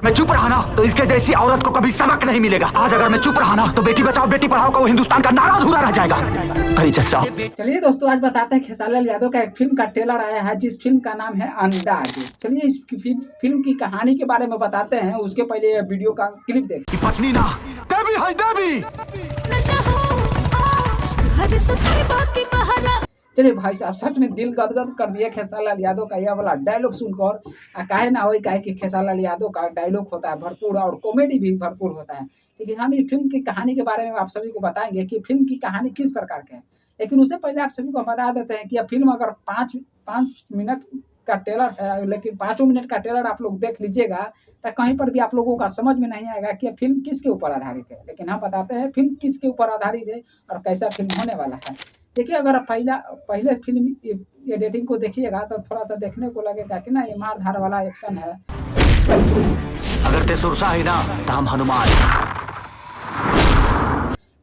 मैं चुप रहा ना तो इसके जैसी औरत को कभी सबक नहीं मिलेगा। आज अगर मैं चुप रहा ना तो बेटी बचाओ बेटी पढ़ाओ का वो हिंदुस्तान का नारा अधूरा रह जाएगा। अरे जज साहब, चलिए दोस्तों, आज बताते हैं खेसारी लाल यादव का एक फिल्म का ट्रेलर आया है जिस फिल्म का नाम है अंदाज। चलिए इस फिल्म की कहानी के बारे में बताते हैं, उसके पहले वीडियो का क्लिप देखिए। पत्नी ना देवी है देवी। चलिए भाई साहब, सच में दिल गदगद कर दिया खेसारी लाल यादव का यह वाला डायलॉग सुनकर। काहे ना हो काहे कि खेसारी लाल यादव का डायलॉग होता है भरपूर और कॉमेडी भी भरपूर होता है। लेकिन हम इस फिल्म की कहानी के बारे में आप सभी को बताएंगे कि फिल्म की कहानी किस प्रकार की है। लेकिन उससे पहले आप सभी को बता देते हैं कि यह फिल्म अगर पाँच मिनट का ट्रेलर है, लेकिन 5 मिनट का ट्रेलर आप लोग देख लीजिएगा तो कहीं पर भी आप लोगों का समझ में नहीं आएगा कि यह फिल्म किसके ऊपर आधारित है। लेकिन हम बताते हैं फिल्म किसके ऊपर आधारित है और कैसा फिल्म होने वाला है। देखिए, अगर पहले फिल्म एडिटिंग को देखिएगा तो थोड़ा सा देखने को लगेगा कि ना ये मार धार वाला एक्शन है। अगर ते सुरसा है ना तो हम हनुमान।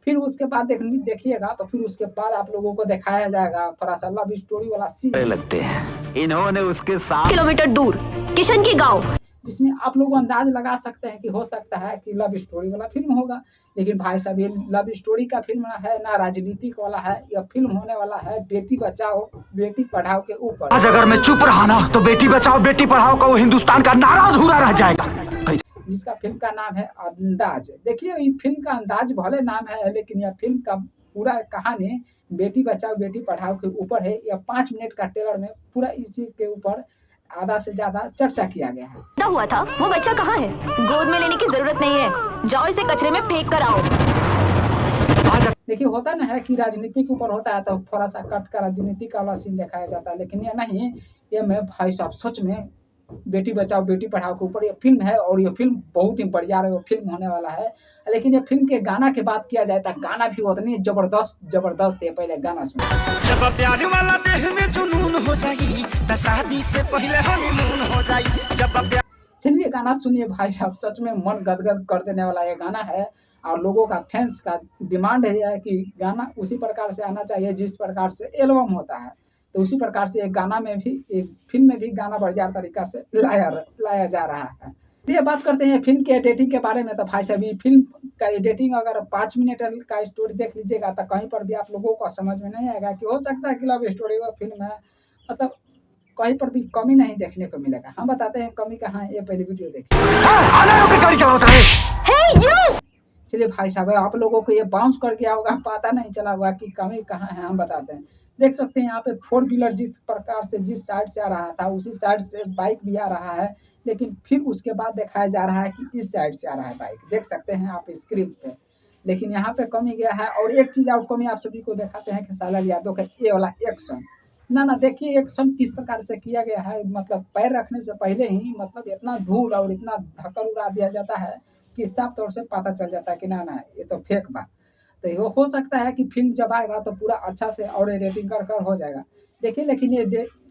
फिर उसके बाद देखिएगा तो फिर उसके बाद आप लोगों को दिखाया जाएगा थोड़ा सा लव स्टोरी वाला सीन लगते हैं। इन्होंने उसके 7 किलोमीटर दूर किशन की गांव, जिसमें आप लोग अंदाज लगा सकते हैं कि हो सकता है कि लव स्टोरी वाला फिल्म होगा। लेकिन भाई साहब, ये लव स्टोरी का फिल्म है ना, राजनीतिक वाला है। यह फिल्म होने वाला है बेटी बचाओ बेटी पढ़ाओ के ऊपर। आज अगर मैं चुप रहा ना तो बेटी बचाओ बेटी पढ़ाओ का वो हिंदुस्तान का नारा अधूरा रह जाएगा। जिसका फिल्म का नाम है अंदाज। देखिए, ये फिल्म का अंदाज भले नाम है, लेकिन यह फिल्म का पूरा कहानी बेटी बचाओ बेटी पढ़ाओ के ऊपर है। यह 5 मिनट का ट्रेलर में पूरा इसी के ऊपर आधा से ज्यादा चर्चा किया गया है। हुआ था वो बच्चा कहाँ है? गोद में लेने की जरूरत नहीं है, जाओ इसे कचरे में फेंक कर आओ। देखिए, होता ना है कि राजनीति के ऊपर होता है तो थोड़ा सा कट का राजनीति का वाला सीन दिखाया जाता है, लेकिन ये नहीं। ये मैं भाई साहब सच में बेटी बचाओ बेटी पढ़ाओ के ऊपर ये फिल्म है और ये फिल्म बहुत ही बढ़िया फिल्म होने वाला है। लेकिन ये फिल्म के गाना की बात किया जाए तो गाना भी उतनी जबरदस्त है। पहले गाना सुनो। जब प्यार वाला देह में जुनून हो जाई तो शादी से पहले हनीमून हो जाई। जब चलिए गाना सुनिए भाई साहब, सच में मन गदगद कर देने वाला ये गाना है। और लोगों का फैंस का डिमांड है कि गाना उसी प्रकार से आना चाहिए जिस प्रकार से एल्बम होता है। तो उसी प्रकार से एक गाना में भी एक फिल्म में भी गाना बढ़िया तरीका से लाया जा रहा है। ये बात करते हैं फिल्म के एडिटिंग के बारे में। तो भाई साहब, फिल्म का एडिटिंग अगर 5 मिनट का स्टोरी देख लीजिएगा तो कहीं पर भी आप लोगों को समझ में नहीं आएगा कि हो सकता है कि लव स्टोरी का फिल्म है। मतलब कहीं पर भी कमी नहीं देखने को मिलेगा। हम बताते हैं कमी कहाँ है, ये पहले वीडियो देखिए। चलिए भाई साहब, आप लोगों को ये बाउंस कर गया होगा, पता नहीं चला होगा कि कमी कहाँ है। हम बताते हैं, देख सकते हैं यहाँ पे 4 व्हीलर जिस प्रकार से जिस साइड से आ रहा था उसी साइड से बाइक भी आ रहा है। लेकिन फिर उसके बाद दिखाया जा रहा है कि इस साइड से आ रहा है बाइक, देख सकते हैं आप स्क्रीन पे। लेकिन यहाँ पे कमी गया है। और एक चीज और कमी आप सभी को दिखाते हैं खेसारी लाल यादव का ये वाला एक्शन। ना देखिए एक्शन किस प्रकार से किया गया है। मतलब पैर रखने से पहले ही मतलब इतना धूल और इतना धक्कर उड़ा दिया जाता है कि साफ तौर से पता चल जाता है कि ना ये तो फेक बा। तो ये हो सकता है कि फिल्म जब आएगा तो पूरा अच्छा से और एडिटिंग कर हो जाएगा। देखिए, लेकिन ये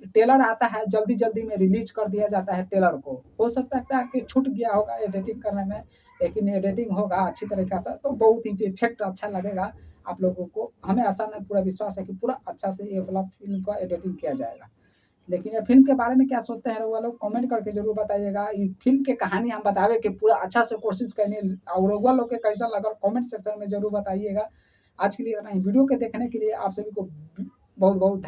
ट्रेलर आता है जल्दी में रिलीज कर दिया जाता है ट्रेलर को। हो सकता है कि छूट गया होगा एडिटिंग करने में, लेकिन एडिटिंग होगा अच्छी तरीका से तो बहुत ही इफेक्ट अच्छा लगेगा आप लोगों को। हमें आशा में पूरा विश्वास है कि पूरा अच्छा से ये वाला फिल्म का एडिटिंग किया जाएगा। लेकिन ये फिल्म के बारे में क्या सोचते हैं वो लोग कमेंट करके जरूर बताइएगा। ये फिल्म के कहानी हम बतावे कि पूरा अच्छा से कोशिश करनी और वो लोग के कैसा लगा कमेंट सेक्शन में जरूर बताइएगा। आज के लिए इतना ही। वीडियो के देखने के लिए आप सभी को बहुत बहुत